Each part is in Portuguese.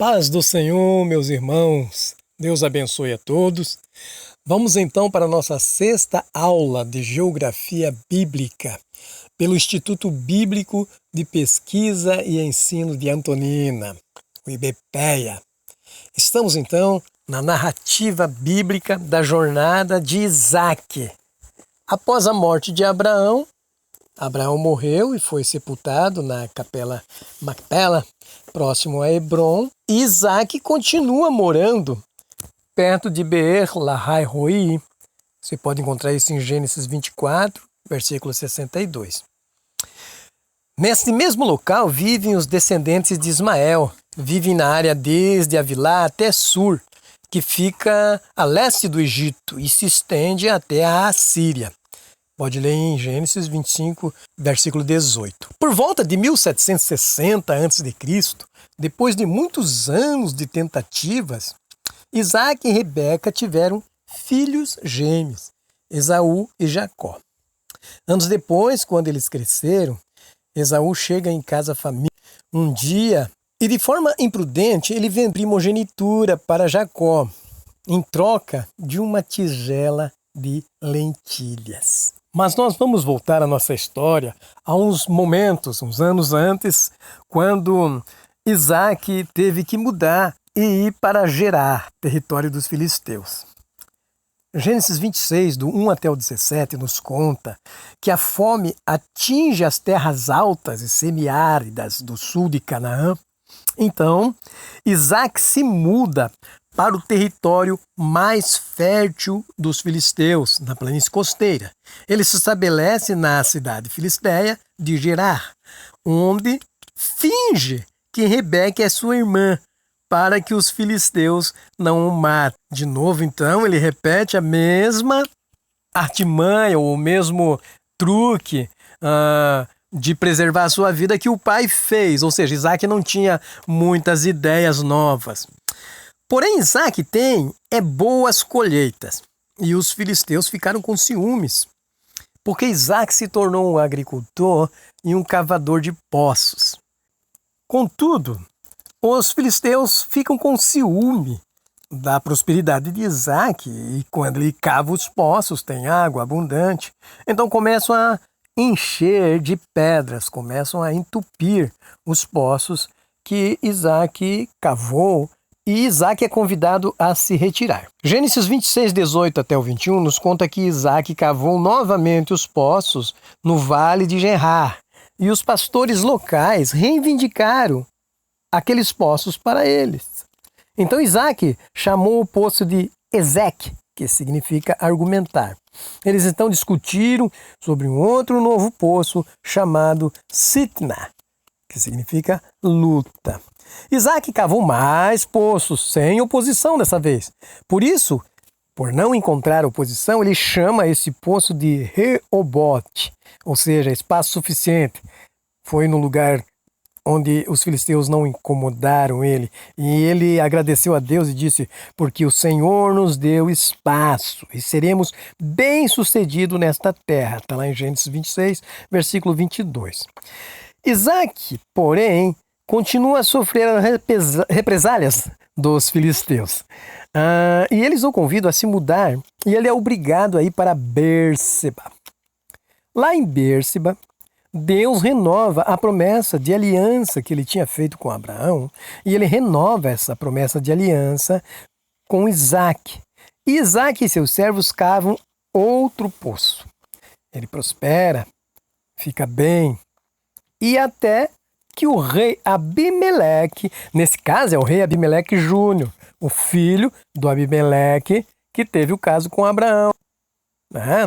Paz do Senhor, meus irmãos. Deus abençoe a todos. Vamos então para a nossa sexta aula de Geografia Bíblica, pelo Instituto Bíblico de Pesquisa e Ensino de Antonina, o IBPEA. Estamos então na narrativa bíblica da jornada de Isaque. Após a morte de Abraão, Abraão morreu e foi sepultado na capela Macpela, próximo a Hebron. E Isaque continua morando perto de Beer Lahai Roi. Você pode encontrar isso em Gênesis 24, versículo 62. Nesse mesmo local vivem os descendentes de Ismael. Vivem na área desde Avilá até Sur, que fica a leste do Egito e se estende até a Assíria. Pode ler em Gênesis 25, versículo 18. Por volta de 1760 a.C., depois de muitos anos de tentativas, Isaque e Rebeca tiveram filhos gêmeos, Esaú e Jacó. Anos depois, quando eles cresceram, Esaú chega em casa família um dia e, de forma imprudente, ele vende primogenitura para Jacó, em troca de uma tigela de lentilhas. Mas nós vamos voltar a nossa história a uns momentos, uns anos antes, quando Isaque teve que mudar e ir para Gerar, território dos filisteus. Gênesis 26, do 1 até o 17, nos conta que a fome atinge as terras altas e semiáridas do sul de Canaã. Então, Isaque se muda para o território mais fértil dos filisteus, na planície costeira. Ele se estabelece na cidade filisteia de Gerar, onde finge que Rebeca é sua irmã, para que os filisteus não o matem. De novo, então, ele repete a mesma artimanha, ou o mesmo truque de preservar a sua vida que o pai fez. Ou seja, Isaque não tinha muitas ideias novas. Porém, Isaque tem boas colheitas, e os filisteus ficaram com ciúmes, porque Isaque se tornou um agricultor e um cavador de poços. Contudo, os filisteus ficam com ciúme da prosperidade de Isaque, e quando ele cava os poços, tem água abundante, então começam a encher de pedras, começam a entupir os poços que Isaque cavou, e Isaque é convidado a se retirar. Gênesis 26, 18 até o 21 nos conta que Isaque cavou novamente os poços no vale de Gerar, e os pastores locais reivindicaram aqueles poços para eles. Então Isaque chamou o poço de Ezeque, que significa argumentar. Eles então discutiram sobre um outro novo poço chamado Sitna, que significa luta. Isaque cavou mais poços, sem oposição dessa vez. Por isso, por não encontrar oposição, ele chama esse poço de Reobote, ou seja, espaço suficiente. Foi no lugar onde os filisteus não incomodaram ele. E ele agradeceu a Deus e disse: porque o Senhor nos deu espaço e seremos bem-sucedidos nesta terra. Está lá em Gênesis 26, versículo 22. Isaque, porém, continua a sofrer as represálias dos filisteus. E eles o convidam a se mudar e ele é obrigado a ir para Beerseba. Lá em Beerseba, Deus renova a promessa de aliança que ele tinha feito com Abraão, e ele renova essa promessa de aliança com Isaque. E Isaque e seus servos cavam outro poço. Ele prospera, fica bem, e até que o rei Abimeleque, nesse caso é o rei Abimeleque Júnior, o filho do Abimeleque que teve o caso com Abraão.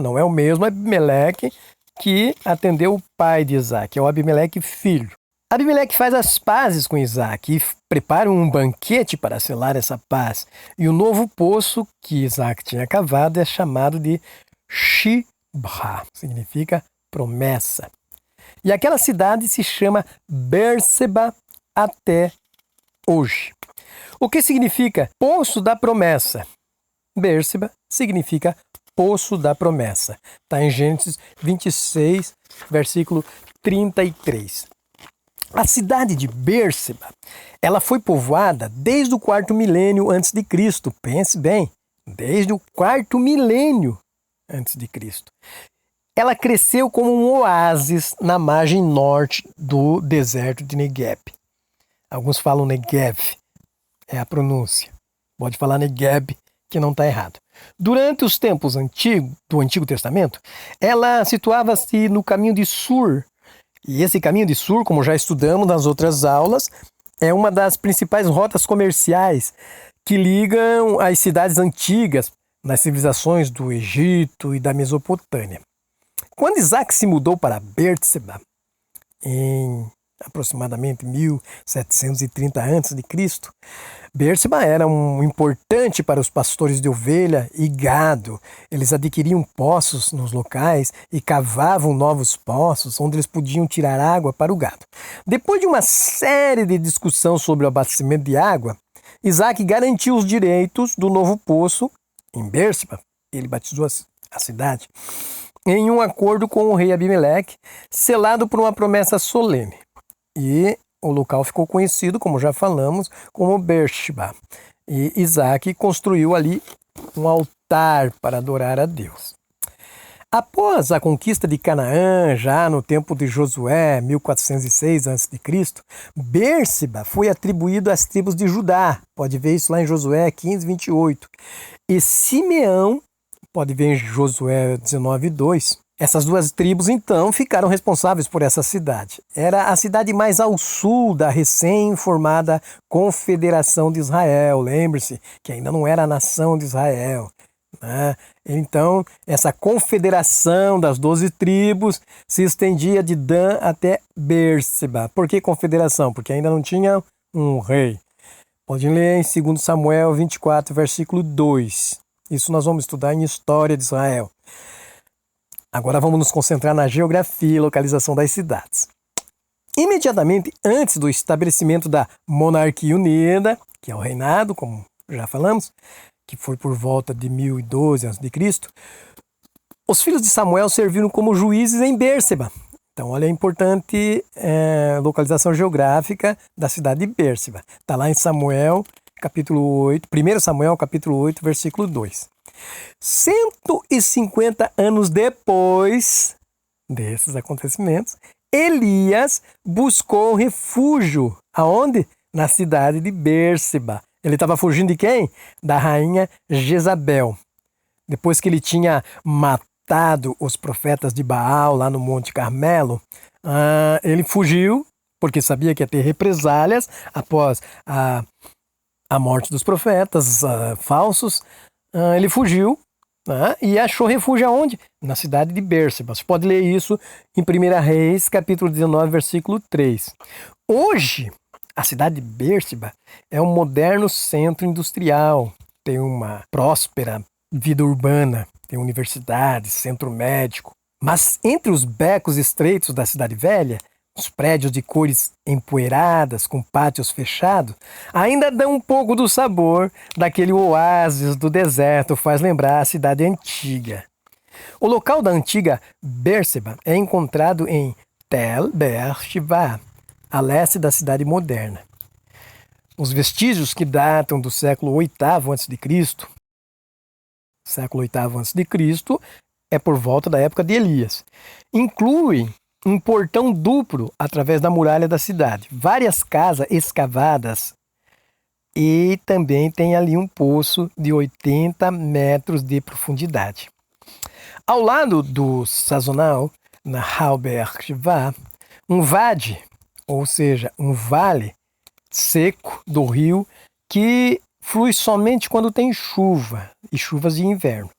Não é o mesmo Abimeleque que atendeu o pai de Isaque, é o Abimeleque filho. Abimeleque faz as pazes com Isaque e prepara um banquete para selar essa paz. E o novo poço que Isaque tinha cavado é chamado de Shibra, significa promessa. E aquela cidade se chama Beerseba até hoje. O que significa poço da promessa? Beerseba significa poço da promessa. Está em Gênesis 26, versículo 33. A cidade de Bêrseba, ela foi povoada desde o 4º milênio antes de Cristo. Pense bem, desde o 4º milênio antes de Cristo. Ela cresceu como um oásis na margem norte do deserto de Negev. Alguns falam Negev, é a pronúncia. Pode falar Negev, que não está errado. Durante os tempos do Antigo Testamento, ela situava-se no caminho de Sur. E esse caminho de Sur, como já estudamos nas outras aulas, é uma das principais rotas comerciais que ligam as cidades antigas nas civilizações do Egito e da Mesopotâmia. Quando Isaac se mudou para Bêrseba, em aproximadamente 1730 a.C., Bêrseba era importante para os pastores de ovelha e gado. Eles adquiriam poços nos locais e cavavam novos poços onde eles podiam tirar água para o gado. Depois de uma série de discussão sobre o abastecimento de água, Isaac garantiu os direitos do novo poço em Bêrseba. Ele batizou a cidade em um acordo com o rei Abimeleque, selado por uma promessa solene. E o local ficou conhecido, como já falamos, como Bêrseba. E Isaac construiu ali um altar para adorar a Deus. Após a conquista de Canaã, já no tempo de Josué, 1406 a.C., Bêrseba foi atribuído às tribos de Judá. Pode ver isso lá em Josué 15, 28. E Simeão, pode ver em Josué 19, 2. Essas duas tribos, então, ficaram responsáveis por essa cidade. Era a cidade mais ao sul da recém-formada Confederação de Israel. Lembre-se que ainda não era a nação de Israel, né? Então, essa confederação das 12 tribos se estendia de Dan até Bêrseba. Por que confederação? Porque ainda não tinha um rei. Pode ler em 2 Samuel 24, versículo 2. Isso nós vamos estudar em História de Israel. Agora vamos nos concentrar na geografia e localização das cidades. Imediatamente antes do estabelecimento da monarquia unida, que é o reinado, como já falamos, que foi por volta de 1012 a.C., os filhos de Samuel serviram como juízes em Bêrseba. Então, olha a importante localização geográfica da cidade de Bêrseba. Está lá em Samuel, capítulo 8, 1 Samuel, capítulo 8, versículo 2. 150 anos depois desses acontecimentos, Elias buscou refúgio. Aonde? Na cidade de Bêrseba. Ele estava fugindo de quem? Da rainha Jezabel. Depois que ele tinha matado os profetas de Baal lá no Monte Carmelo, ele fugiu, porque sabia que ia ter represálias após a morte dos profetas falsos. Ele fugiu, né, e achou refúgio aonde? Na cidade de Bêrseba. Você pode ler isso em 1 Reis, capítulo 19, versículo 3. Hoje, a cidade de Bêrseba é um moderno centro industrial. Tem uma próspera vida urbana, tem universidade, centro médico. Mas entre os becos estreitos da cidade velha, os prédios de cores empoeiradas, com pátios fechados, ainda dão um pouco do sabor daquele oásis do deserto, faz lembrar a cidade antiga. O local da antiga Bêrseba é encontrado em Tel Beer-Sheva, a leste da cidade moderna. Os vestígios que datam do século VIII a.C., século VIII a.C., é por volta da época de Elias. Incluem um portão duplo através da muralha da cidade, várias casas escavadas e também tem ali um poço de 80 metros de profundidade. Ao lado do sazonal, na Halber-Sheva, um vade, ou seja, um vale seco do rio que flui somente quando tem chuva e chuvas de inverno.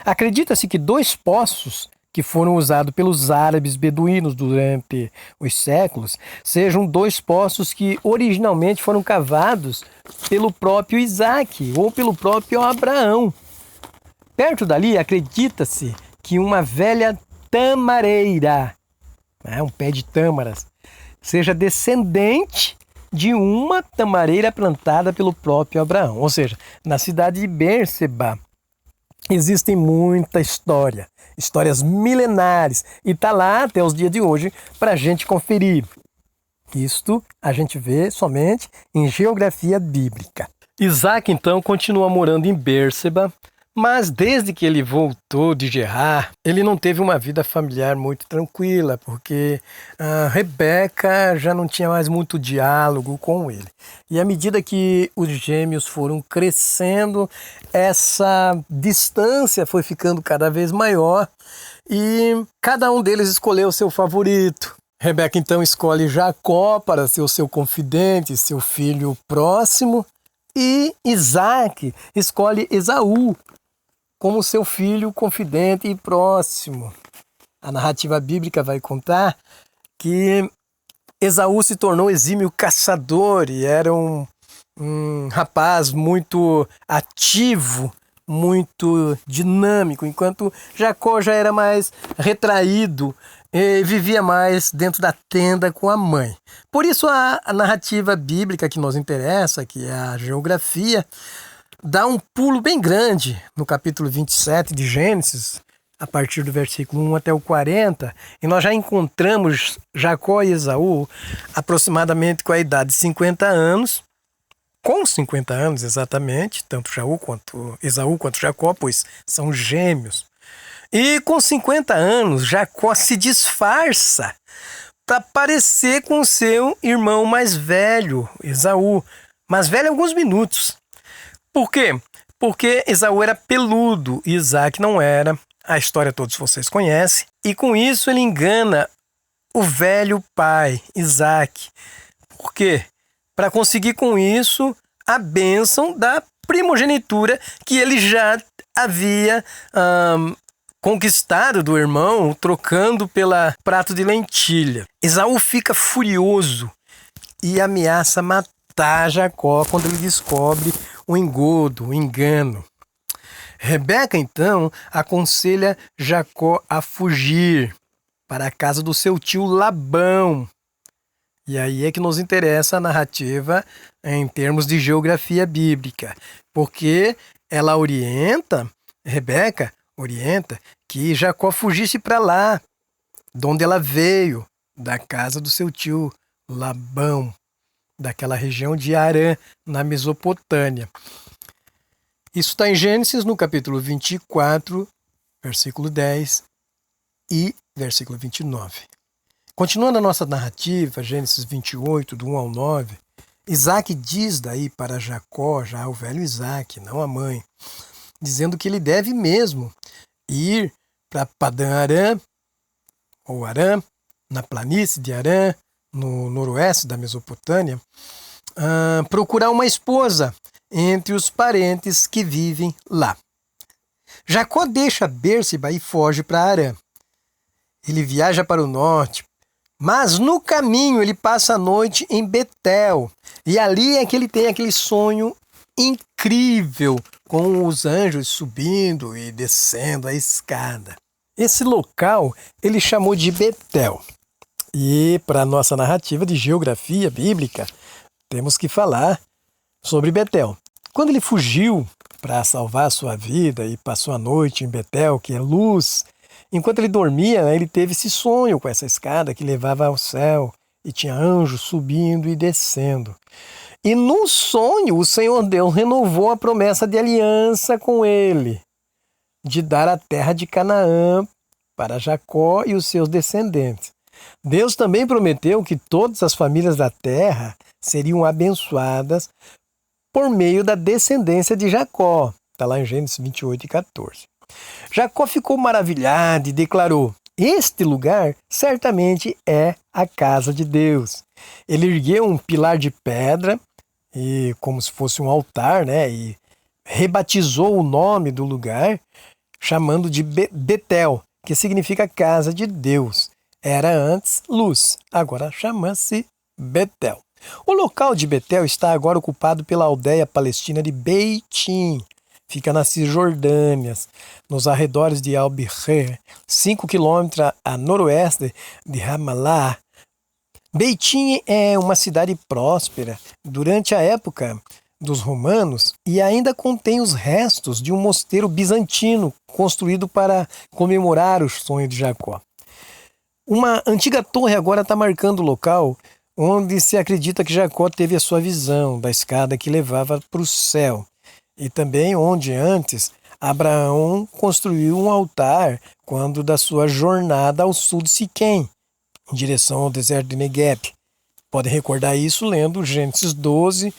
Acredita-se que 2 poços que foram usados pelos árabes beduínos durante os séculos, sejam 2 poços que originalmente foram cavados pelo próprio Isaac ou pelo próprio Abraão. Perto dali, acredita-se que uma velha tamareira, um pé de tâmaras, seja descendente de uma tamareira plantada pelo próprio Abraão. Ou seja, na cidade de Bêrseba existem muita história. Histórias milenares, e está lá até os dias de hoje para a gente conferir. Isto a gente vê somente em geografia bíblica. Isaac, então, continua morando em Bérseba, mas desde que ele voltou de Gerar, ele não teve uma vida familiar muito tranquila, porque Rebeca já não tinha mais muito diálogo com ele. E à medida que os gêmeos foram crescendo, essa distância foi ficando cada vez maior e cada um deles escolheu o seu favorito. Rebeca então escolhe Jacó para ser o seu confidente, seu filho próximo, e Isaac escolhe Esaú como seu filho confidente e próximo. A narrativa bíblica vai contar que Esaú se tornou exímio caçador e era um rapaz muito ativo, muito dinâmico, enquanto Jacó já era mais retraído e vivia mais dentro da tenda com a mãe. Por isso a narrativa bíblica que nos interessa, que é a geografia, dá um pulo bem grande no capítulo 27 de Gênesis, a partir do versículo 1 até o 40, e nós já encontramos Jacó e Esaú aproximadamente com a idade de 50 anos, com 50 anos exatamente, tanto Esaú quanto Jacó, pois são gêmeos. E com 50 anos, Jacó se disfarça para parecer com seu irmão mais velho, Esaú, mais velho alguns minutos. Por quê? Porque Esaú era peludo e Isaac não era. A história todos vocês conhecem. E com isso ele engana o velho pai, Isaac. Por quê? Para conseguir com isso a bênção da primogenitura que ele já havia conquistado do irmão, trocando pela prato de lentilha. Esaú fica furioso e ameaça matar Jacó quando ele descobre o engodo, o engano. Rebeca, então, aconselha Jacó a fugir para a casa do seu tio Labão. E aí é que nos interessa a narrativa em termos de geografia bíblica, porque ela Rebeca orienta que Jacó fugisse para lá, de onde ela veio, da casa do seu tio Labão, daquela região de Harã, na Mesopotâmia. Isso está em Gênesis, no capítulo 24, versículo 10 e versículo 29. Continuando a nossa narrativa, Gênesis 28, do 1 ao 9, Isaac diz daí para Jacó, já o velho Isaac, não a mãe, dizendo que ele deve mesmo ir para Padã-Arã, ou Arã, na planície de Arã, no noroeste da Mesopotâmia, procurar uma esposa entre os parentes que vivem lá. Jacó deixa Bérseba e foge para Arã. Ele viaja para o norte, mas no caminho ele passa a noite em Betel. E ali é que ele tem aquele sonho incrível, com os anjos subindo e descendo a escada. Esse local ele chamou de Betel. E para a nossa narrativa de geografia bíblica, temos que falar sobre Betel. Quando ele fugiu para salvar a sua vida e passou a noite em Betel, que é luz, enquanto ele dormia, ele teve esse sonho com essa escada que levava ao céu e tinha anjos subindo e descendo. E no sonho, o Senhor Deus renovou a promessa de aliança com ele, de dar a terra de Canaã para Jacó e os seus descendentes. Deus também prometeu que todas as famílias da terra seriam abençoadas por meio da descendência de Jacó. Está lá em Gênesis 28 e 14. Jacó ficou maravilhado e declarou: este lugar certamente é a casa de Deus. Ele ergueu um pilar de pedra, e como se fosse um altar, e rebatizou o nome do lugar, chamando de Betel, que significa casa de Deus. Era antes Luz, agora chama-se Betel. O local de Betel está agora ocupado pela aldeia palestina de Beitim. Fica na Cisjordânia, nos arredores de Al-Birr, 5 quilômetros a noroeste de Ramallah. Beitim é uma cidade próspera durante a época dos romanos e ainda contém os restos de um mosteiro bizantino construído para comemorar o sonho de Jacó. Uma antiga torre agora está marcando o local onde se acredita que Jacó teve a sua visão da escada que levava para o céu, e também onde antes Abraão construiu um altar quando da sua jornada ao sul de Siquém, em direção ao deserto de Negueb. Pode recordar isso lendo Gênesis 12,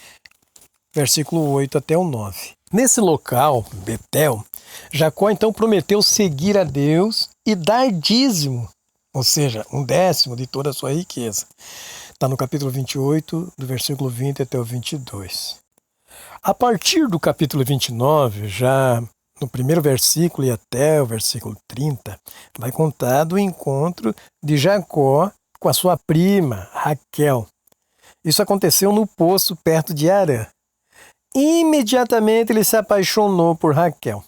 versículo 8 até o 9. Nesse local, Betel, Jacó então prometeu seguir a Deus e dar dízimo, ou seja, 1/10 de toda a sua riqueza. Está no capítulo 28, do versículo 20 até o 22. A partir do capítulo 29, já no primeiro versículo e até o versículo 30, vai contar do encontro de Jacó com a sua prima, Raquel. Isso aconteceu no poço perto de Harã. Imediatamente ele se apaixonou por Raquel.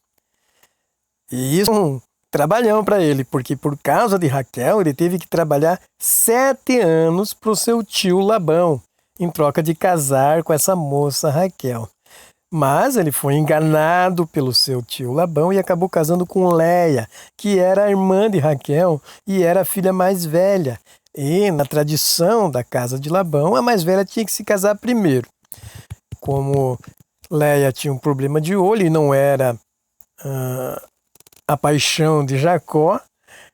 E isso é um trabalhão para ele, porque por causa de Raquel ele teve que trabalhar 7 anos para o seu tio Labão, em troca de casar com essa moça Raquel. Mas ele foi enganado pelo seu tio Labão e acabou casando com Léia, que era a irmã de Raquel e era a filha mais velha. E na tradição da casa de Labão, a mais velha tinha que se casar primeiro. Como Léia tinha um problema de olho e não era a paixão de Jacó,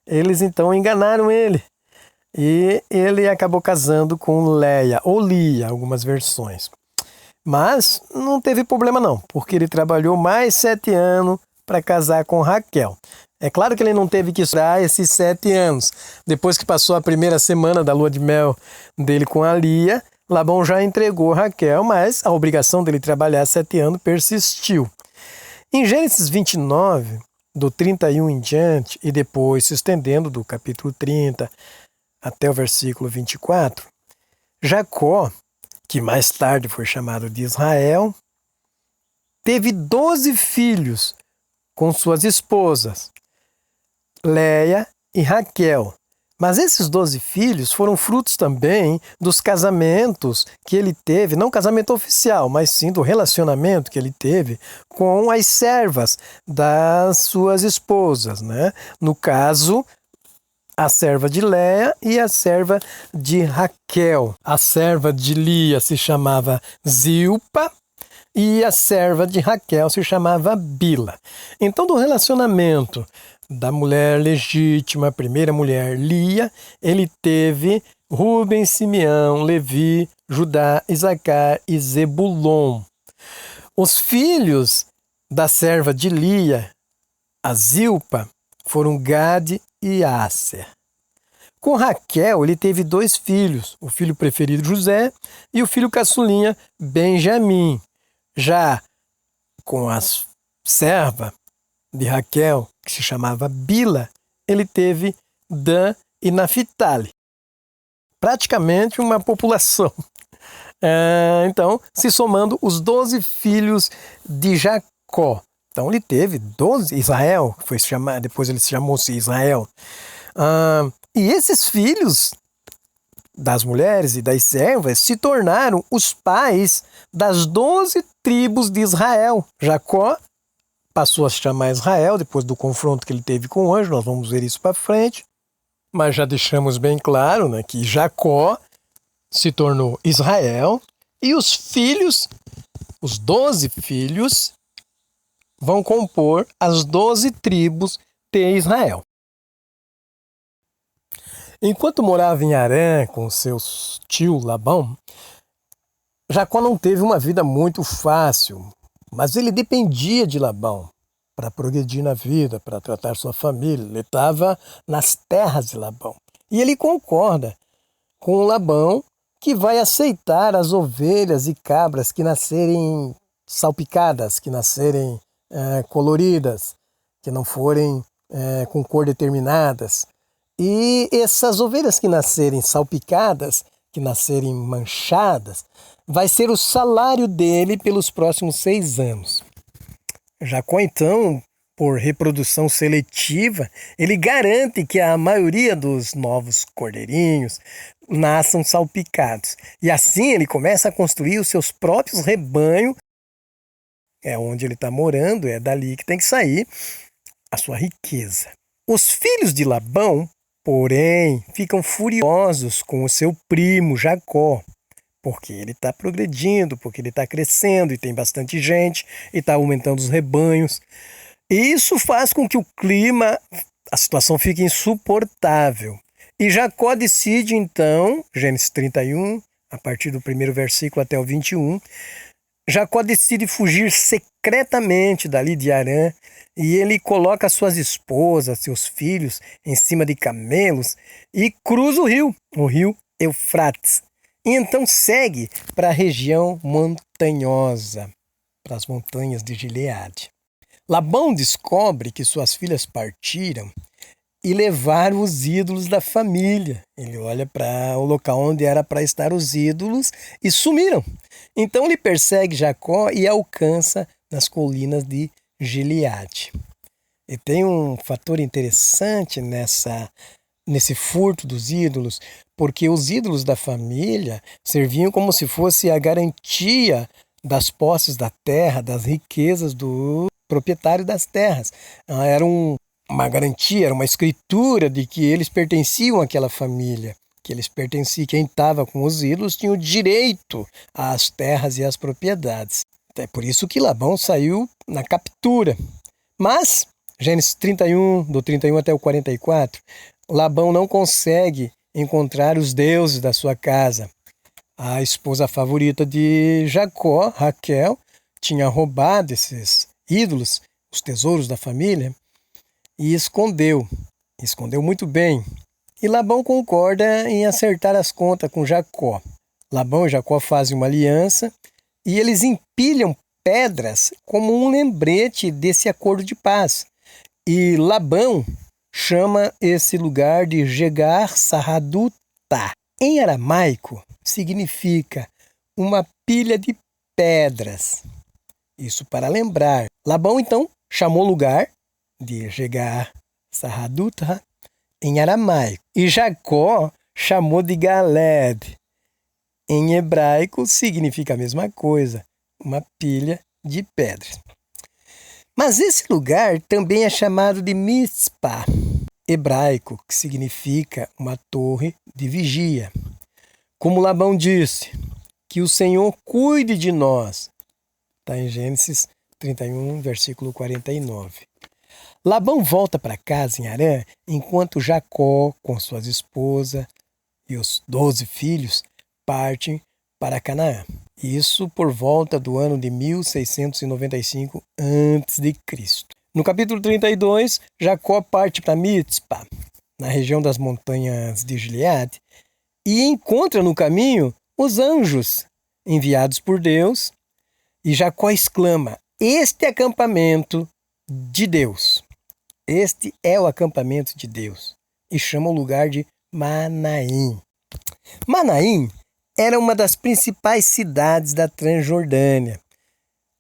eles então enganaram ele. E ele acabou casando com Léia, ou Lia, algumas versões. Mas não teve problema não, porque ele trabalhou mais 7 anos para casar com Raquel. É claro que ele não teve que esperar esses 7 anos. Depois que passou a primeira semana da lua de mel dele com a Lia, Labão já entregou Raquel, mas a obrigação dele trabalhar 7 anos persistiu. Em Gênesis 29, do 31 em diante, e depois se estendendo do capítulo 30 até o versículo 24, Jacó, que mais tarde foi chamado de Israel, teve 12 filhos com suas esposas, Léia e Raquel. Mas esses 12 filhos foram frutos também dos casamentos que ele teve, não casamento oficial, mas sim do relacionamento que ele teve com as servas das suas esposas, né? No caso, a serva de Léia e a serva de Raquel. A serva de Lia se chamava Zilpa e a serva de Raquel se chamava Bila. Então, do relacionamento da mulher legítima, a primeira mulher, Lia, ele teve Rúben, Simeão, Levi, Judá, Isacar e Zebulon. Os filhos da serva de Lia, a Zilpa, foram Gade e Asser. Com Raquel, ele teve 2 filhos, o filho preferido José e o filho caçulinha Benjamim. Já com a serva de Raquel, que se chamava Bila, ele teve Dan e Naphtali. Praticamente uma população. Então, se somando os 12 filhos de Jacó. Então ele teve 12, Israel, foi chamado, depois ele se chamou-se Israel. E esses filhos das mulheres e das servas se tornaram os pais das 12 tribos de Israel. Jacó passou a se chamar Israel depois do confronto que ele teve com o anjo, nós vamos ver isso para frente. Mas já deixamos bem claro, né, que Jacó se tornou Israel e os filhos, os 12 filhos, vão compor as 12 tribos de Israel. Enquanto morava em Harã com seu tio Labão, Jacó não teve uma vida muito fácil, mas ele dependia de Labão para progredir na vida, para tratar sua família. Ele estava nas terras de Labão. E ele concorda com Labão que vai aceitar as ovelhas e cabras que nascerem salpicadas, que nascerem coloridas, que não forem com cor determinadas. E essas ovelhas que nascerem salpicadas, que nascerem manchadas, vai ser o salário dele pelos próximos 6 anos. Jacó, então, por reprodução seletiva, ele garante que a maioria dos novos cordeirinhos nasçam salpicados. E assim ele começa a construir os seus próprios rebanhos. É onde ele está morando, é dali que tem que sair a sua riqueza. Os filhos de Labão porém, ficam furiosos com o seu primo Jacó, porque ele está progredindo, porque ele está crescendo e tem bastante gente e está aumentando os rebanhos. E isso faz com que o clima, a situação fique insuportável. E Jacó decide então, Gênesis 31, a partir do primeiro versículo até o 21, Jacó decide fugir secretamente dali de Harã e ele coloca suas esposas, seus filhos em cima de camelos e cruza o rio Eufrates. E então segue para a região montanhosa, para as montanhas de Gileade. Labão descobre que suas filhas partiram e levaram os ídolos da família. Ele olha para o local onde era para estar os ídolos e sumiram. Então ele persegue Jacó e alcança nas colinas de Gileade. E tem um fator interessante nesse furto dos ídolos, porque os ídolos da família serviam como se fosse a garantia das posses da terra, das riquezas do proprietário das terras. Era uma garantia, era uma escritura de que eles pertenciam àquela família, que eles pertenciam, quem estava com os ídolos tinha o direito às terras e às propriedades. É por isso que Labão saiu na captura. Mas, Gênesis 31, do 31 até o 44, Labão não consegue encontrar os deuses da sua casa. A esposa favorita de Jacó, Raquel, tinha roubado esses ídolos, os tesouros da família, e escondeu muito bem. E Labão concorda em acertar as contas com Jacó. Labão e Jacó fazem uma aliança e eles empilham pedras como um lembrete desse acordo de paz. E Labão chama esse lugar de Jegar Sahadutá. Em aramaico, significa uma pilha de pedras. Isso para lembrar. Labão, então, chamou o lugar de Jegar Sahadutá em aramaico. E Jacó chamou de Galed. Em hebraico, significa a mesma coisa, uma pilha de pedras. Mas esse lugar também é chamado de Mitzpah, hebraico, que significa uma torre de vigia. Como Labão disse, que o Senhor cuide de nós. Está em Gênesis 31, versículo 49. Labão volta para casa em Harã, enquanto Jacó, com suas esposas e os 12 filhos, partem para Canaã. Isso por volta do ano de 1695 a.C. No capítulo 32, Jacó parte para Mitzpah, na região das montanhas de Gileade, e encontra no caminho os anjos enviados por Deus, e Jacó exclama: "Este é acampamento de Deus. Este é o acampamento de Deus." E chama o lugar de Manaim. Manaim era uma das principais cidades da Transjordânia,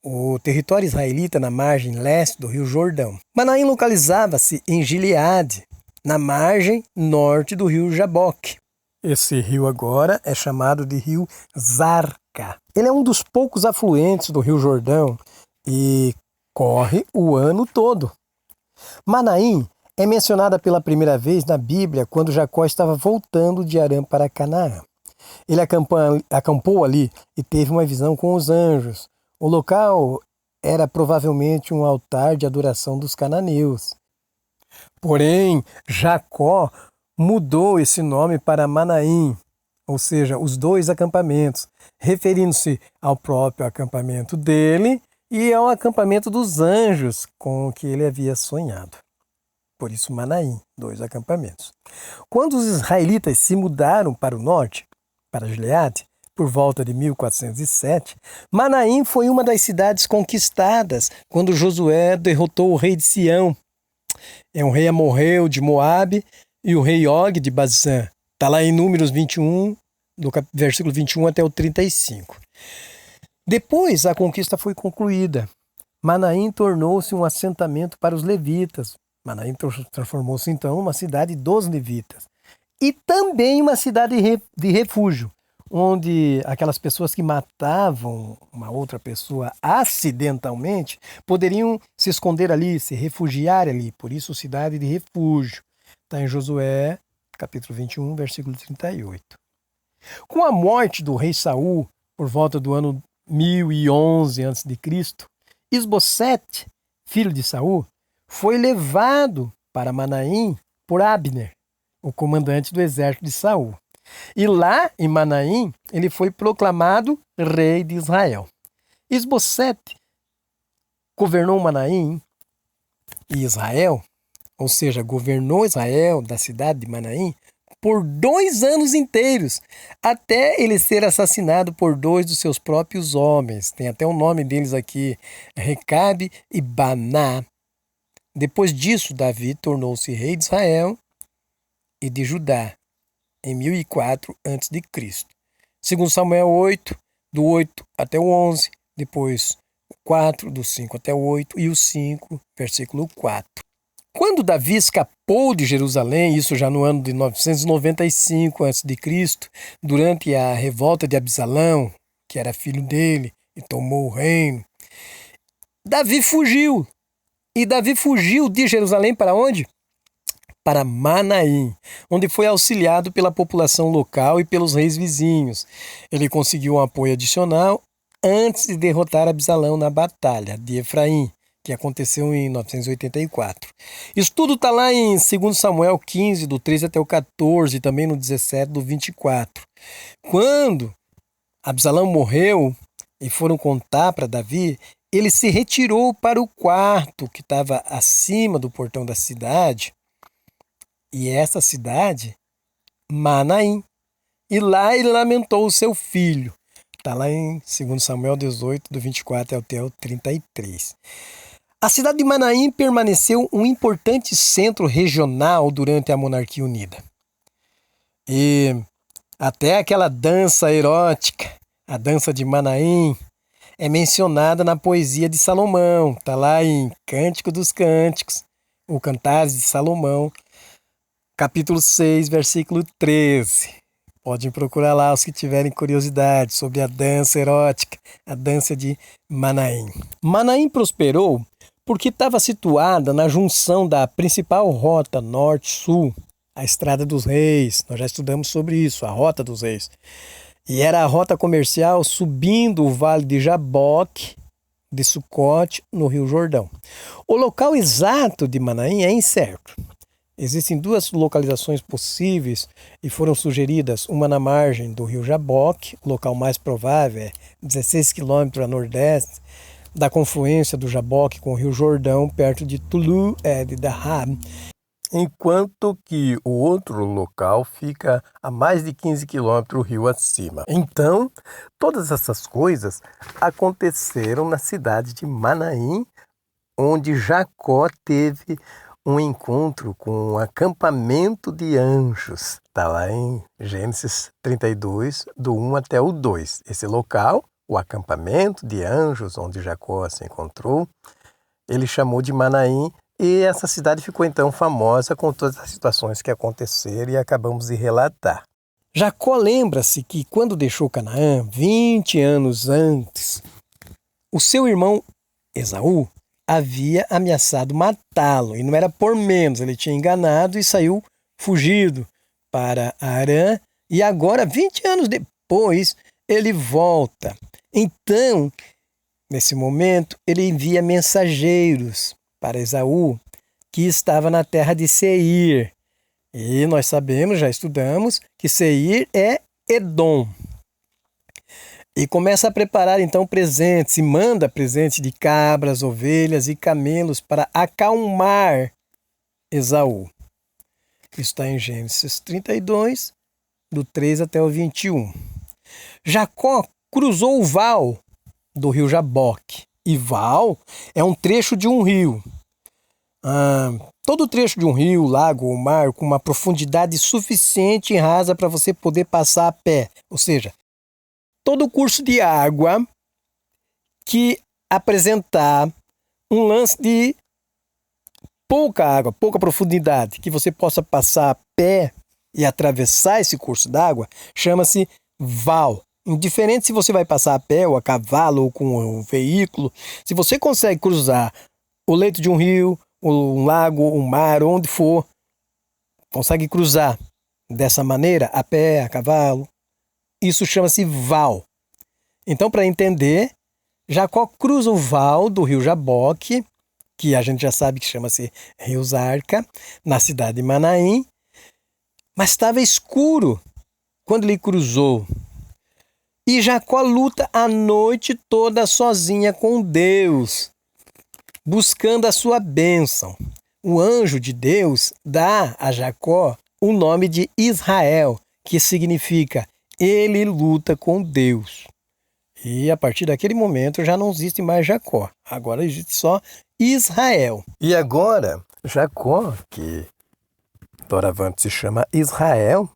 o território israelita na margem leste do rio Jordão. Manaim localizava-se em Gileade, na margem norte do rio Jaboque. Esse rio agora é chamado de rio Zarca. Ele é um dos poucos afluentes do rio Jordão e corre o ano todo. Manaim é mencionada pela primeira vez na Bíblia quando Jacó estava voltando de Harã para Canaã. Ele acampou ali e teve uma visão com os anjos. O local era provavelmente um altar de adoração dos cananeus. Porém, Jacó mudou esse nome para Manaim, ou seja, os dois acampamentos, referindo-se ao próprio acampamento dele e ao acampamento dos anjos com o que ele havia sonhado. Por isso, Manaim, dois acampamentos. Quando os israelitas se mudaram para o norte, para Gileade, por volta de 1407, Manaim foi uma das cidades conquistadas quando Josué derrotou o rei de Sião. Um rei amorreu de Moabe e o rei Og de Bazã. Está lá em Números 21, do versículo 21 até o 35. Depois a conquista foi concluída. Manaim tornou-se um assentamento para os levitas. Manaim transformou-se então numa cidade dos levitas. E também uma cidade de refúgio, onde aquelas pessoas que matavam uma outra pessoa acidentalmente poderiam se esconder ali, se refugiar ali. Por isso, cidade de refúgio. Está em Josué capítulo 21, versículo 38. Com a morte do rei Saul, por volta do ano 1011 a.C., Isbosete, filho de Saul, foi levado para Manaim por Abner, o comandante do exército de Saul. E lá, em Manaim, ele foi proclamado rei de Israel. Isbosete governou Manaim e Israel, ou seja, governou Israel da cidade de Manaim, por 2 anos inteiros, até ele ser assassinado por 2 dos seus próprios homens. Tem até o nome deles aqui, Recabe e Baná. Depois disso, Davi tornou-se rei de Israel e de Judá, em 1004 a.C. Segundo Samuel 8, do 8 até o 11, depois o 4, do 5 até o 8 e o 5, versículo 4. Quando Davi escapou de Jerusalém, isso já no ano de 995 a.C., durante a revolta de Absalão, que era filho dele, e tomou o reino, Davi fugiu. E Davi fugiu de Jerusalém para onde? Para Manaim, onde foi auxiliado pela população local e pelos reis vizinhos. Ele conseguiu um apoio adicional antes de derrotar Absalão na batalha de Efraim, que aconteceu em 984. Isso tudo está lá em 2 Samuel 15, do 13 até o 14, também no 17, do 24. Quando Absalão morreu e foram contar para Davi, ele se retirou para o quarto que estava acima do portão da cidade, e essa cidade, Manaim. E lá ele lamentou o seu filho. Está lá em 2 Samuel 18, do 24 até o 33. A cidade de Manaim permaneceu um importante centro regional durante a Monarquia Unida. E até aquela dança erótica, a dança de Manaim, é mencionada na poesia de Salomão. Está lá em Cântico dos Cânticos, o Cantares de Salomão, capítulo 6, versículo 13. Podem procurar lá os que tiverem curiosidade sobre a dança erótica, a dança de Manaim. Manaim prosperou porque estava situada na junção da principal rota norte-sul, a Estrada dos Reis. Nós já estudamos sobre isso, a Rota dos Reis. E era a rota comercial subindo o vale de Jaboque, de Sucote, no Rio Jordão. O local exato de Manaim é incerto. Existem 2 localizações possíveis e foram sugeridas, uma na margem do Rio Jaboque, o local mais provável é 16 quilômetros a nordeste da confluência do Jaboque com o Rio Jordão, perto de Tulu de Dahab, enquanto que o outro local fica a mais de 15 quilômetros rio acima. Então, todas essas coisas aconteceram na cidade de Manaim, onde Jacó teve um encontro com um acampamento de anjos. Está lá em Gênesis 32, do 1 até o 2. Esse local, o acampamento de anjos, onde Jacó se encontrou, ele chamou de Manaim, e essa cidade ficou então famosa com todas as situações que aconteceram e acabamos de relatar. Jacó lembra-se que quando deixou Canaã, 20 anos antes, o seu irmão Esaú havia ameaçado matá-lo, e não era por menos, ele tinha enganado e saiu fugido para Arã, e agora, 20 anos depois, ele volta. Então, nesse momento, ele envia mensageiros para Esaú, que estava na terra de Seir. E nós sabemos, já estudamos, que Seir é Edom. E começa a preparar então presentes, e manda presentes de cabras, ovelhas e camelos para acalmar Esaú. Isso está em Gênesis 32, do 3 até o 21. Jacó cruzou o val do rio Jaboque. E val é um trecho de um rio. Todo trecho de um rio, lago ou mar com uma profundidade suficiente e rasa para você poder passar a pé. Ou seja, todo o curso de água que apresentar um lance de pouca água, pouca profundidade, que você possa passar a pé e atravessar esse curso d'água, chama-se val. Indiferente se você vai passar a pé ou a cavalo ou com um veículo, se você consegue cruzar o leito de um rio, um lago, um mar, onde for, consegue cruzar dessa maneira, a pé, a cavalo. Isso chama-se val. Então, para entender, Jacó cruza o val do rio Jaboque, que a gente já sabe que chama-se Rio Zarca, na cidade de Manaim, mas estava escuro quando ele cruzou. E Jacó luta a noite toda sozinha com Deus, buscando a sua bênção. O anjo de Deus dá a Jacó o nome de Israel, que significa ele luta com Deus. E a partir daquele momento já não existe mais Jacó, agora existe só Israel. E agora, Jacó, que doravante se chama Israel,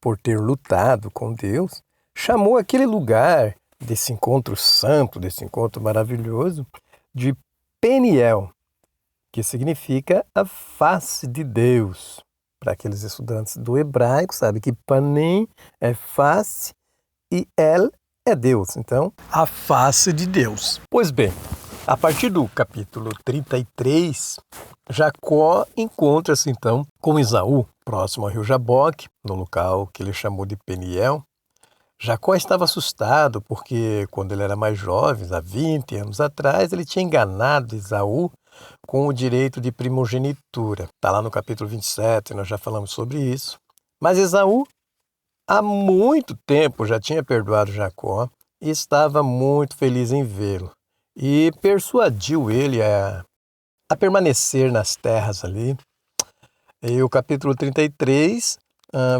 por ter lutado com Deus, chamou aquele lugar desse encontro santo, desse encontro maravilhoso, de Peniel, que significa a face de Deus. Para aqueles estudantes do hebraico, sabe que Panim é face e El é Deus. Então, a face de Deus. Pois bem, a partir do capítulo 33, Jacó encontra-se então com Esaú, próximo ao rio Jaboque, no local que ele chamou de Peniel. Jacó estava assustado porque, quando ele era mais jovem, há 20 anos atrás, ele tinha enganado Esaú com o direito de primogenitura. Está lá no capítulo 27, nós já falamos sobre isso. Mas Esaú, há muito tempo, já tinha perdoado Jacó e estava muito feliz em vê-lo. E persuadiu ele a permanecer nas terras ali. E o capítulo 33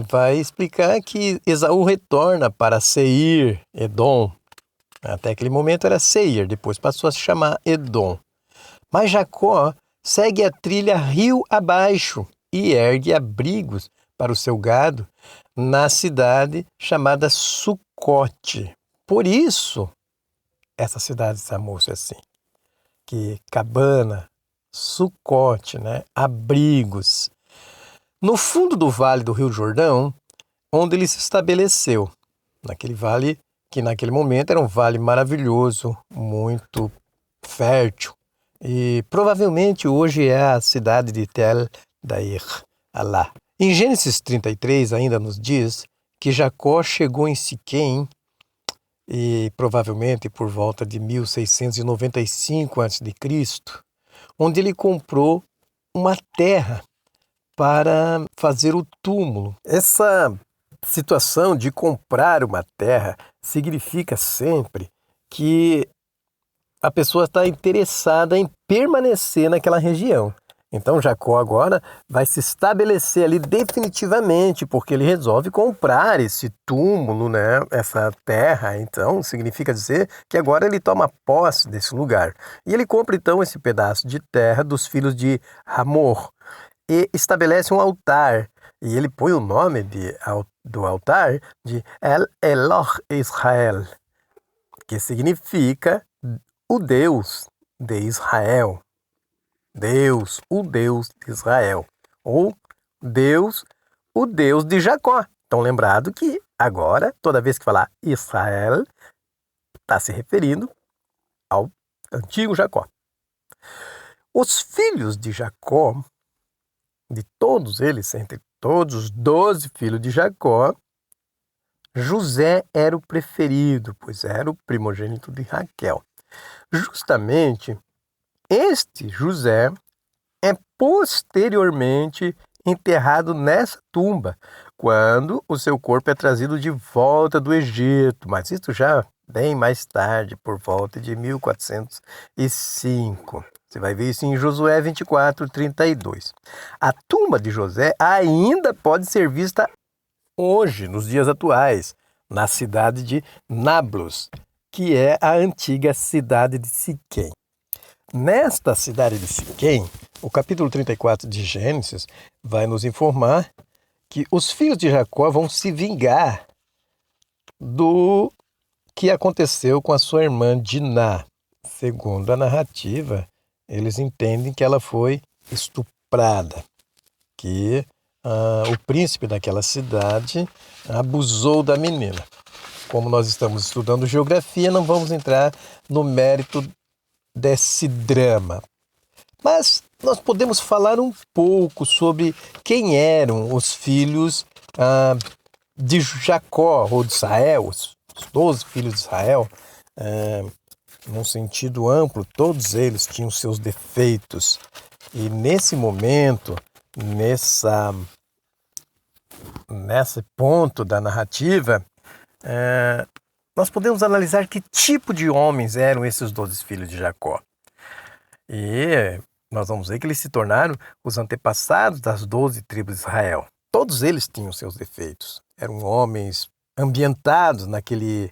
vai explicar que Esaú retorna para Seir, Edom. Até aquele momento era Seir, depois passou a se chamar Edom. Mas Jacó segue a trilha rio abaixo e ergue abrigos para o seu gado na cidade chamada Sucote. Por isso, essa cidade chamou-se assim, que cabana, Sucote, né? Abrigos. No fundo do vale do Rio Jordão, onde ele se estabeleceu, naquele vale que naquele momento era um vale maravilhoso, muito fértil, e provavelmente hoje é a cidade de Tel Dair, Alá. Em Gênesis 33 ainda nos diz que Jacó chegou em Siquém, e provavelmente por volta de 1695 a.C., onde ele comprou uma terra para fazer o túmulo. Essa situação de comprar uma terra significa sempre que a pessoa está interessada em permanecer naquela região. Então Jacó agora vai se estabelecer ali definitivamente, porque ele resolve comprar esse túmulo, né? Essa terra. Então significa dizer que agora ele toma posse desse lugar. E ele compra então esse pedaço de terra dos filhos de Hamor e estabelece um altar. E ele põe o nome do altar de El Eloh Israel, que significa o Deus de Israel. Deus, o Deus de Israel. Ou Deus, o Deus de Jacó. Então lembrado que agora, toda vez que falar Israel, está se referindo ao antigo Jacó. Os filhos de Jacó, de todos eles, entre todos os 12 filhos de Jacó, José era o preferido, pois era o primogênito de Raquel. Justamente, este José é posteriormente enterrado nessa tumba, quando o seu corpo é trazido de volta do Egito, mas isso já bem mais tarde, por volta de 1405. Você vai ver isso em Josué 24, 32. A tumba de José ainda pode ser vista hoje, nos dias atuais, na cidade de Nablus, que é a antiga cidade de Siquém. Nesta cidade de Siquém, o capítulo 34 de Gênesis vai nos informar que os filhos de Jacó vão se vingar do que aconteceu com a sua irmã Diná. Segundo a narrativa, eles entendem que ela foi estuprada, que o príncipe daquela cidade abusou da menina. Como nós estamos estudando geografia, não vamos entrar no mérito desse drama. Mas nós podemos falar um pouco sobre quem eram os filhos de Jacó ou de Israel, os 12 filhos de Israel, num sentido amplo, todos eles tinham seus defeitos. E nesse momento, nesse ponto da narrativa, nós podemos analisar que tipo de homens eram esses 12 filhos de Jacó. E nós vamos ver que eles se tornaram os antepassados das 12 tribos de Israel. Todos eles tinham seus defeitos. Eram homens ambientados naquele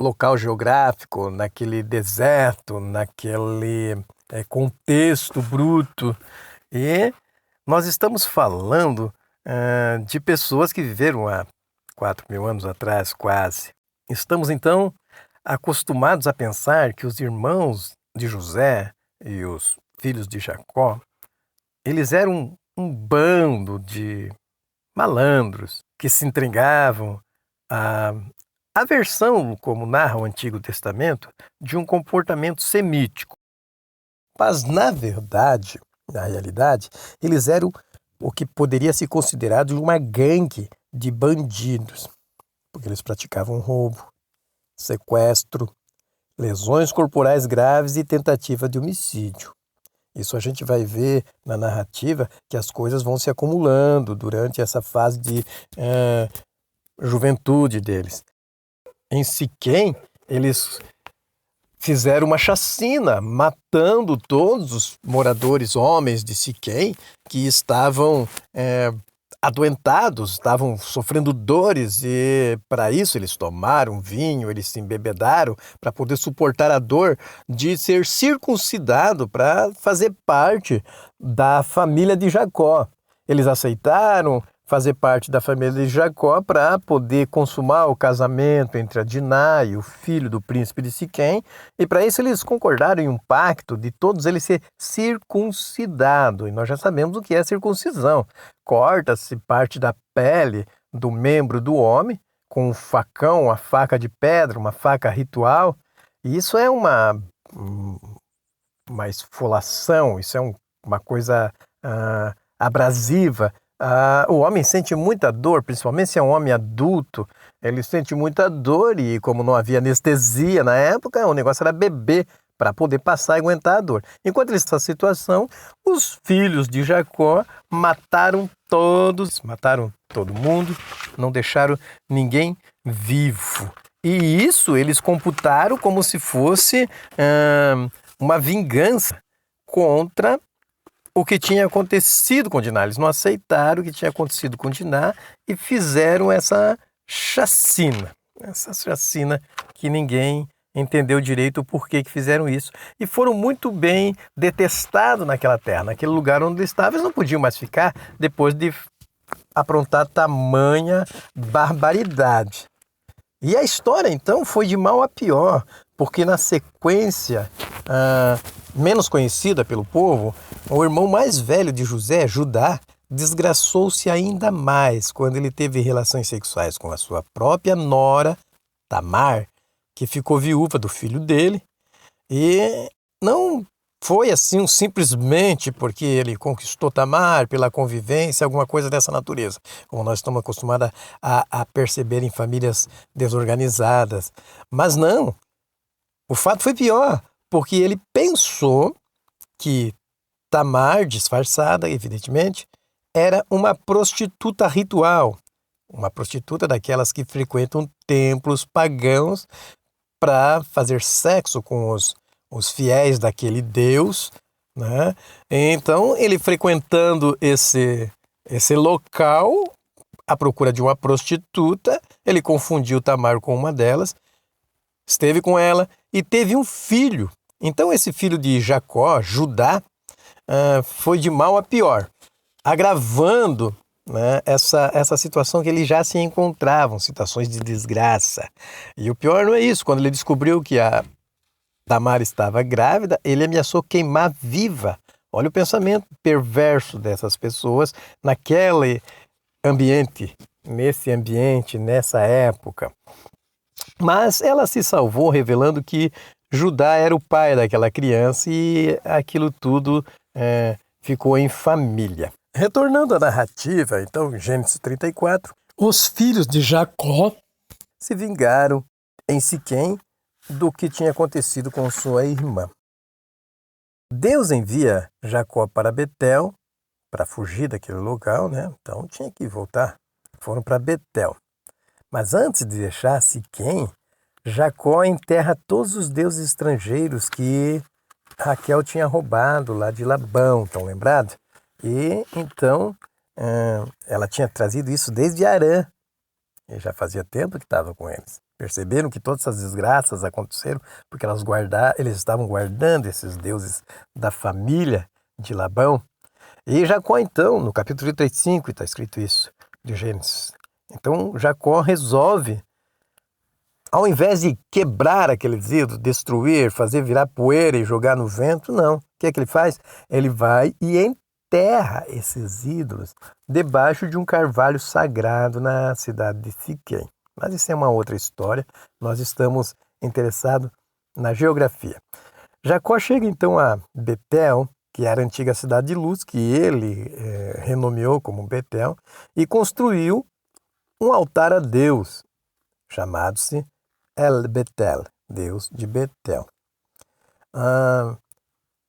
local geográfico, naquele deserto, naquele contexto bruto. E nós estamos falando de pessoas que viveram há 4.000 anos atrás, quase. Estamos, então, acostumados a pensar que os irmãos de José e os filhos de Jacó, eles eram um bando de malandros que se entregavam à versão, como narra o Antigo Testamento, de um comportamento semítico. Mas, na verdade, na realidade, eles eram o que poderia ser considerado uma gangue de bandidos, porque eles praticavam roubo, sequestro, lesões corporais graves e tentativa de homicídio. Isso a gente vai ver na narrativa que as coisas vão se acumulando durante essa fase de juventude deles. Em Siquém, eles fizeram uma chacina, matando todos os moradores homens de Siquém que estavam adoentados, estavam sofrendo dores, e para isso eles tomaram vinho, eles se embebedaram para poder suportar a dor de ser circuncidado para fazer parte da família de Jacó. Eles aceitaram fazer parte da família de Jacó para poder consumar o casamento entre a Diná e o filho do príncipe de Siquém, e para isso eles concordaram em um pacto de todos eles ser circuncidados, e nós já sabemos o que é circuncisão. Corta-se parte da pele do membro do homem com um facão, uma faca de pedra, uma faca ritual, e isso é uma esfolação, isso é uma coisa abrasiva. O homem sente muita dor, principalmente se é um homem adulto, ele sente muita dor, e como não havia anestesia na época, o negócio era beber para poder passar e aguentar a dor. Enquanto nessa situação, os filhos de Jacó mataram todo mundo, não deixaram ninguém vivo. E isso eles computaram como se fosse uma vingança contra o que tinha acontecido com Diná. Eles não aceitaram o que tinha acontecido com Diná e fizeram essa chacina que ninguém entendeu direito o porquê que fizeram isso. E foram muito bem detestados naquela terra, naquele lugar onde eles estavam. Eles não podiam mais ficar depois de aprontar tamanha barbaridade. E a história, então, foi de mal a pior, porque na sequência menos conhecida pelo povo, o irmão mais velho de José, Judá, desgraçou-se ainda mais quando ele teve relações sexuais com a sua própria nora, Tamar, que ficou viúva do filho dele. E não foi assim simplesmente porque ele conquistou Tamar pela convivência, alguma coisa dessa natureza, como nós estamos acostumados a perceber em famílias desorganizadas. Mas não, o fato foi pior, porque ele pensou que Tamar, disfarçada, evidentemente, era uma prostituta ritual, uma prostituta daquelas que frequentam templos pagãos para fazer sexo com os fiéis daquele deus, né? Então, ele frequentando esse local, à procura de uma prostituta, ele confundiu Tamar com uma delas, esteve com ela e teve um filho. Então, esse filho de Jacó, Judá, foi de mal a pior, agravando, né, essa situação que eles já se encontravam, situações de desgraça. E o pior não é isso, quando ele descobriu que a Tamar estava grávida, ele ameaçou queimar viva. Olha o pensamento perverso dessas pessoas naquele ambiente, nessa época. Mas ela se salvou revelando que Judá era o pai daquela criança e aquilo tudo ficou em família. Retornando à narrativa, então, em Gênesis 34, Os filhos de Jacó se vingaram em Siquém do que tinha acontecido com sua irmã. Deus envia Jacó para Betel para fugir daquele local, né? Então tinha que voltar. Foram para Betel. Mas antes de deixar Siquém, Jacó enterra todos os deuses estrangeiros que Raquel tinha roubado lá de Labão, estão lembrados? E então ela tinha trazido isso desde Harã. E já fazia tempo que estava com eles. Perceberam que todas essas desgraças aconteceram porque eles estavam guardando esses deuses da família de Labão. E Jacó, então, no capítulo 35, está escrito isso, de Gênesis. Então, Jacó resolve, ao invés de quebrar aqueles ídolos, destruir, fazer virar poeira e jogar no vento, não. O que é que ele faz? Ele vai e enterra esses ídolos debaixo de um carvalho sagrado na cidade de Siquém. Mas isso é uma outra história. Nós estamos interessados na geografia. Jacó chega então a Betel, que era a antiga cidade de Luz, que ele renomeou como Betel, e construiu um altar a Deus, chamado-se El Betel, Deus de Betel.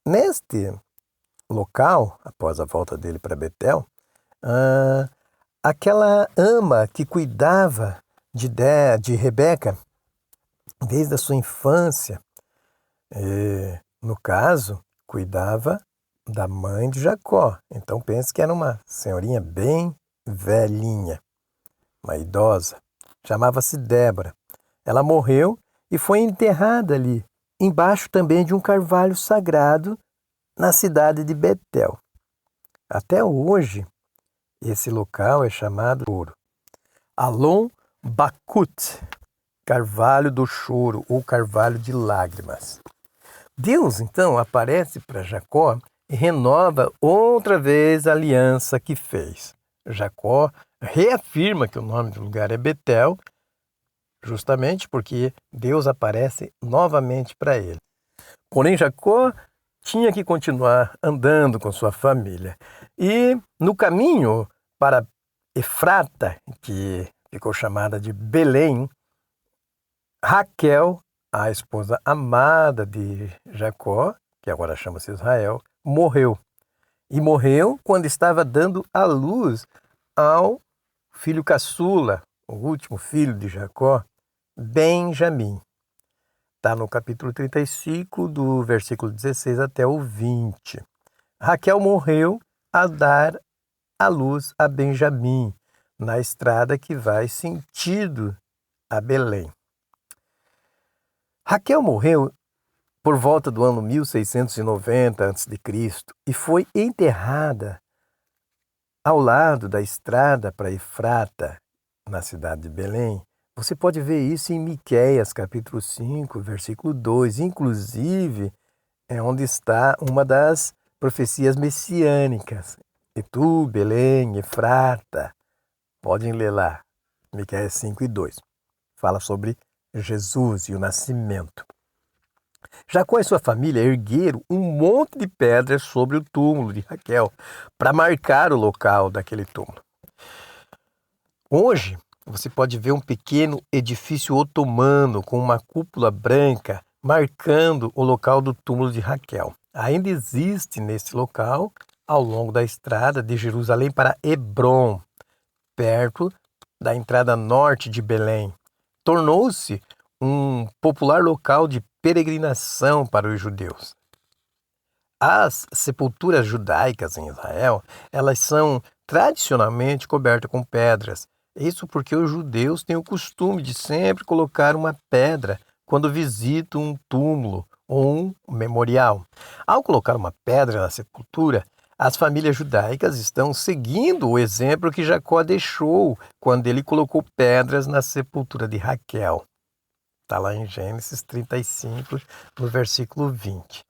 Neste local, após a volta dele para Betel, aquela ama que cuidava de Rebeca desde a sua infância, no caso, cuidava da mãe de Jacó. Então pense que era uma senhorinha bem velhinha, uma idosa. Chamava-se Débora. Ela morreu e foi enterrada ali, embaixo também de um carvalho sagrado na cidade de Betel. Até hoje, esse local é chamado Choro. Alon Bakut, carvalho do choro ou carvalho de lágrimas. Deus, então, aparece para Jacó e renova outra vez a aliança que fez. Jacó reafirma que o nome do lugar é Betel, justamente porque Deus aparece novamente para ele. Porém, Jacó tinha que continuar andando com sua família. E no caminho para Efrata, que ficou chamada de Belém, Raquel, a esposa amada de Jacó, que agora chama-se Israel, morreu. E morreu quando estava dando à luz ao filho caçula, o último filho de Jacó, Benjamim. Está no capítulo 35, do versículo 16 até o 20. Raquel morreu a dar à luz a Benjamim, na estrada que vai sentido a Belém. Raquel morreu por volta do ano 1690 a.C. e foi enterrada ao lado da estrada para Efrata, na cidade de Belém. Você pode ver isso em Miqueias, capítulo 5, versículo 2. Inclusive, é onde está uma das profecias messiânicas. E tu, Belém, Efrata. Podem ler lá, Miqueias 5 e 2. Fala sobre Jesus e o nascimento. Jacó e sua família ergueram um monte de pedras sobre o túmulo de Raquel para marcar o local daquele túmulo. Hoje, você pode ver um pequeno edifício otomano com uma cúpula branca marcando o local do túmulo de Raquel. Ainda existe nesse local, ao longo da estrada de Jerusalém para Hebrom, perto da entrada norte de Belém. Tornou-se um popular local de peregrinação para os judeus. As sepulturas judaicas em Israel, elas são tradicionalmente cobertas com pedras. Isso porque os judeus têm o costume de sempre colocar uma pedra quando visitam um túmulo ou um memorial. Ao colocar uma pedra na sepultura, as famílias judaicas estão seguindo o exemplo que Jacó deixou quando ele colocou pedras na sepultura de Raquel. Está lá em Gênesis 35, no versículo 20.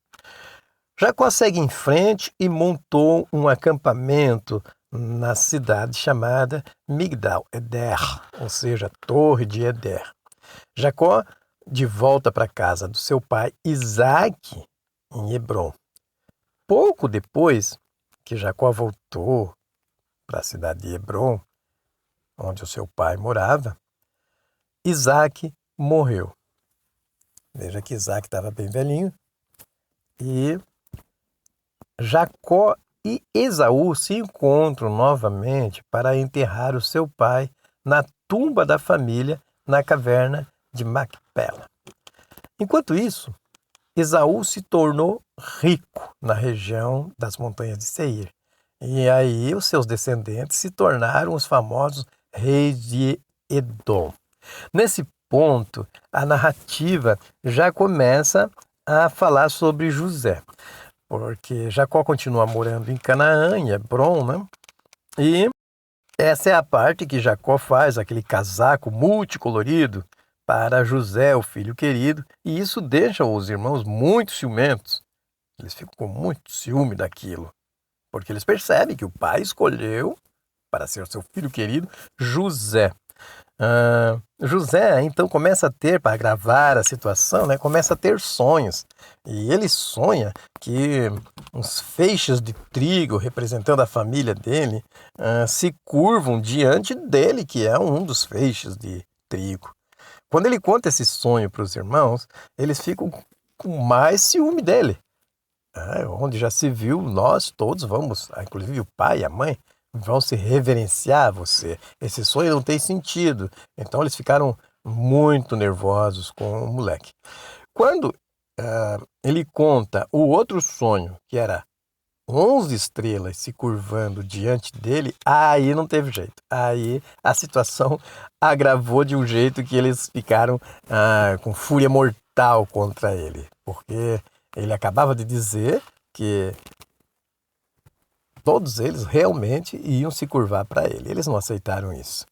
Jacó segue em frente e montou um acampamento na cidade chamada Migdal Eder, ou seja, Torre de Eder. Jacó, de volta para a casa do seu pai Isaque, em Hebrom. Pouco depois que Jacó voltou para a cidade de Hebrom, onde o seu pai morava, Isaac morreu. Veja que Isaac estava bem velhinho. E Jacó e Esaú se encontram novamente para enterrar o seu pai na tumba da família na caverna de Macpela. Enquanto isso, Esaú se tornou rico na região das montanhas de Seir. E aí os seus descendentes se tornaram os famosos reis de Edom. Nesse ponto, a narrativa já começa a falar sobre José, porque Jacó continua morando em Canaã, em Hebrom, né? E essa é a parte que Jacó faz, aquele casaco multicolorido para José, o filho querido, e isso deixa os irmãos muito ciumentos. Eles ficam com muito ciúme daquilo, porque eles percebem que o pai escolheu para ser o seu filho querido, José. José então começa a ter, para agravar a situação, né, começa a ter sonhos. E ele sonha que uns feixes de trigo, representando a família dele, se curvam diante dele, que é um dos feixes de trigo. Quando ele conta esse sonho para os irmãos, eles ficam com mais ciúme dele. Onde já se viu, nós todos vamos, inclusive o pai e a mãe, vão se reverenciar a você. Esse sonho não tem sentido. Então eles ficaram muito nervosos com o moleque. Quando ele conta o outro sonho, que era 11 estrelas se curvando diante dele, aí não teve jeito. Aí a situação agravou de um jeito que eles ficaram com fúria mortal contra ele. Porque ele acabava de dizer que todos eles realmente iam se curvar para ele. Eles não aceitaram isso.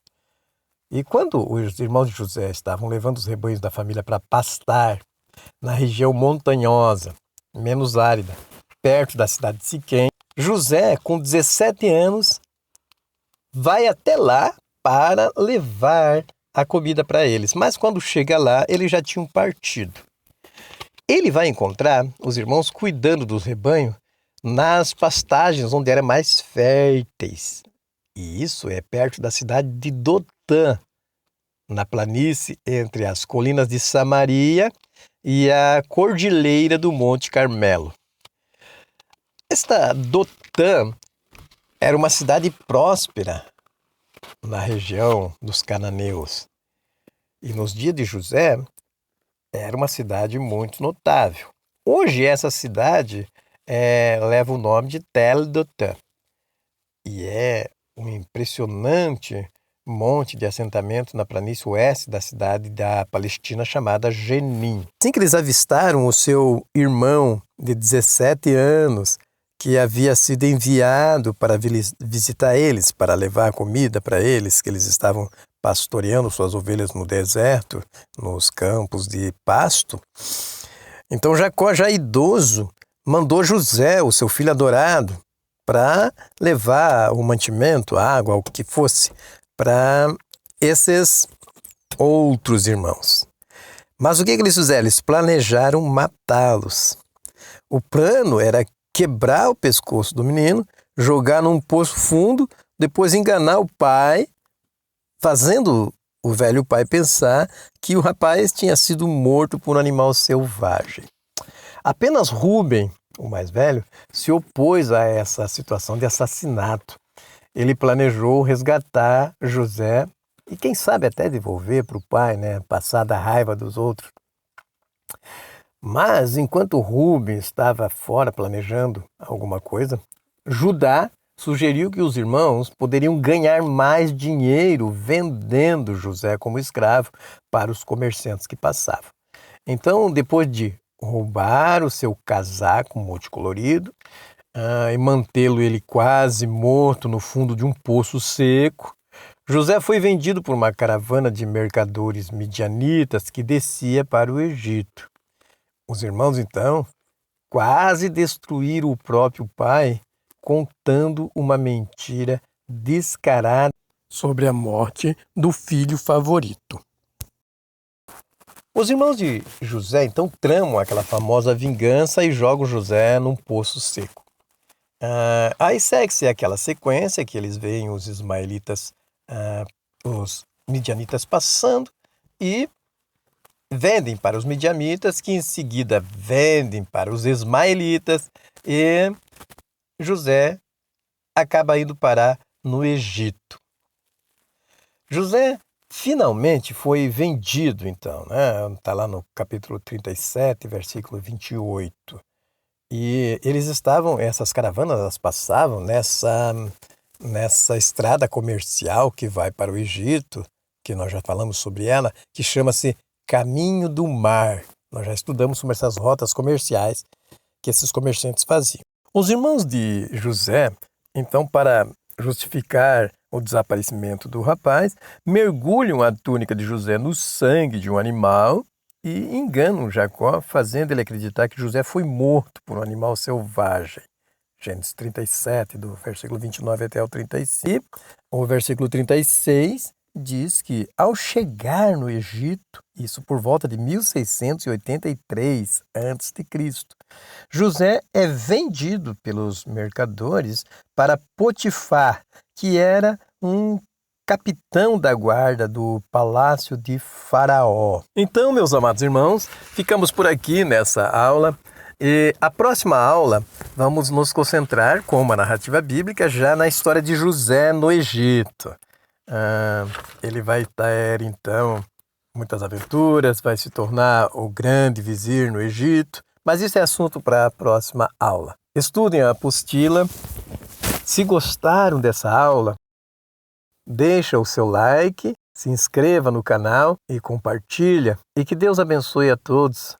E quando os irmãos de José estavam levando os rebanhos da família para pastar na região montanhosa, menos árida, perto da cidade de Siquém, José, com 17 anos, vai até lá para levar a comida para eles. Mas quando chega lá, eles já tinham partido. Ele vai encontrar os irmãos cuidando do rebanho nas pastagens onde eram mais férteis. E isso é perto da cidade de Dotã, na planície entre as colinas de Samaria e a cordilheira do Monte Carmelo. Esta Dotã era uma cidade próspera na região dos cananeus. E nos dias de José, era uma cidade muito notável. Hoje essa cidade leva o nome de Tel Dotã. E é um impressionante monte de assentamento na planície oeste da cidade da Palestina chamada Jenin. Assim que eles avistaram o seu irmão de 17 anos, que havia sido enviado para visitar eles, para levar comida para eles, que eles estavam pastoreando suas ovelhas no deserto, nos campos de pasto. Então Jacó, já idoso, mandou José, o seu filho adorado, para levar o mantimento, a água, o que fosse, para esses outros irmãos. Mas o que eles fizeram? Eles planejaram matá-los. O plano era quebrar o pescoço do menino, jogar num poço fundo, depois enganar o pai, fazendo o velho pai pensar que o rapaz tinha sido morto por um animal selvagem. Apenas Rúben, o mais velho, se opôs a essa situação de assassinato. Ele planejou resgatar José e quem sabe até devolver para o pai, né, passar da raiva dos outros. Mas enquanto Rúben estava fora planejando alguma coisa, Judá sugeriu que os irmãos poderiam ganhar mais dinheiro vendendo José como escravo para os comerciantes que passavam. Então, depois de roubar o seu casaco multicolorido e mantê-lo ele quase morto no fundo de um poço seco, José foi vendido por uma caravana de mercadores midianitas que descia para o Egito. Os irmãos, então, quase destruíram o próprio pai, contando uma mentira descarada sobre a morte do filho favorito. Os irmãos de José, então, tramam aquela famosa vingança e jogam José num poço seco. Aí segue-se aquela sequência que eles veem os ismaelitas os midianitas passando e vendem para os midianitas, que em seguida vendem para os ismaelitas, e José acaba indo parar no Egito. José finalmente foi vendido, então, né? Está lá no capítulo 37, versículo 28. E eles essas caravanas, elas passavam nessa estrada comercial que vai para o Egito, que nós já falamos sobre ela, que chama-se Caminho do Mar. Nós já estudamos sobre essas rotas comerciais que esses comerciantes faziam. Os irmãos de José, então, para justificar o desaparecimento do rapaz, mergulham a túnica de José no sangue de um animal e enganam Jacó, fazendo ele acreditar que José foi morto por um animal selvagem. Gênesis 37, do versículo 29 até o 35. O versículo 36 diz que, ao chegar no Egito, isso por volta de 1683 a.C., José é vendido pelos mercadores para Potifar, que era um capitão da guarda do palácio de Faraó. Então, meus amados irmãos, ficamos por aqui nessa aula. E a próxima aula vamos nos concentrar, com uma narrativa bíblica, já na história de José no Egito. Ele vai ter, então, muitas aventuras, vai se tornar o grande vizir no Egito, mas isso é assunto para a próxima aula. Estudem a apostila. Se gostaram dessa aula, deixa o seu like, se inscreva no canal e compartilha. E que Deus abençoe a todos,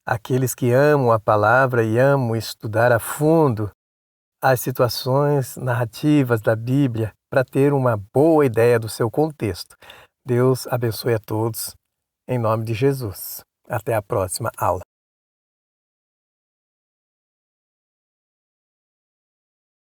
aqueles que amam a palavra e amam estudar a fundo as situações narrativas da Bíblia para ter uma boa ideia do seu contexto. Deus abençoe a todos, em nome de Jesus. Até a próxima aula.